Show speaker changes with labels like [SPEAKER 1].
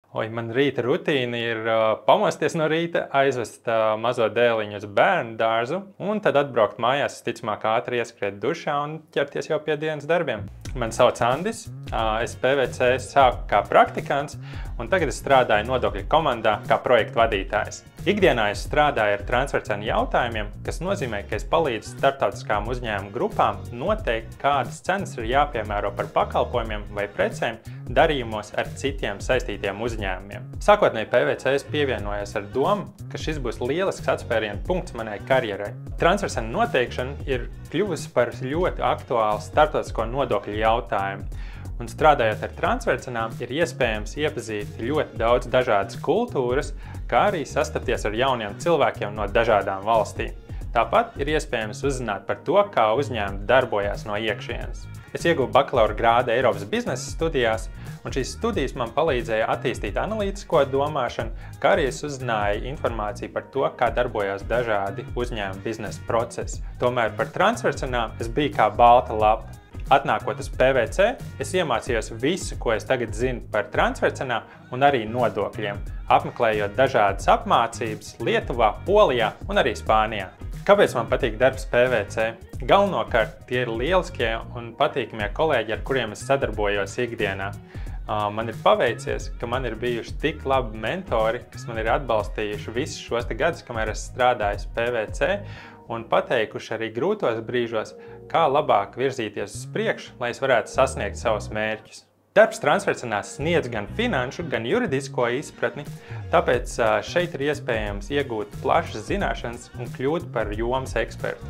[SPEAKER 1] Man rīta rutīna ir pamosties no rīta, aizvest mazo dēliņu uz bērnu dārzu un tad atbraukt mājās, visticamāk ātri ieskriet dušā un ķerties jau pie dienas darbiem. Mani sauc Andis, es PVC sāku kā praktikants un tagad es strādāju nodokļu komandā kā projektu vadītājs. Ikdienā es strādāju ar transfercenu jautājumiem, kas nozīmē, ka es palīdzu starptautiskām uzņēmumu grupām noteikt, kādas cenas ir jāpiemēro par pakalpojumiem vai precēm darījumos ar citiem saistītiem uzņēmumiem. Sākotnēji PVC es pievienojos ar domu, ka šis būs lielisks atspērienu punkts manai karjerai. Transfercenu noteikšana ir kļuvusi par ļoti aktuālu starptautisko nodokļu jautājumu. Un strādājot ar transfercenām, ir iespējams iepazīt ļoti daudz dažādas kultūras, kā arī sastapties ar jauniem cilvēkiem no dažādām valstīm. Tāpat ir iespējams uzzināt par to, kā uzņēmumi darbojas no iekšienes. Es ieguvu bakalaura grādu Eiropas biznesa studijās, un šīs studijas man palīdzēja attīstīt analītisko domāšanu, kā arī es uzzināju informāciju par to, kā darbojas dažādi uzņēmuma biznesa procesi. Tomēr par transfercenām es biju kā balta lapa. Atnākot uz PVC, es iemācījos visu, ko es tagad zinu par transfercenām un arī nodokļiem, apmeklējot dažādas apmācības Lietuvā, Polijā un arī Spānijā. Kāpēc man patīk darbs PVC? Galvenokārt tie ir lieliskie un patīkamie kolēģi, ar kuriem es sadarbojos ikdienā. Man ir paveicies, ka man ir bijuši tik labi mentori, kas man ir atbalstījuši visus šos gadus, kamēr es strādāju PVC, un pateikuši arī grūtos brīžos, kā labāk virzīties uz priekšu, lai es varētu sasniegt savus mērķus. Darbs transfercenās sniedz gan finanšu, gan juridisko izpratni, tāpēc šeit ir iespējams iegūt plašas zināšanas un kļūt par jomas ekspertu.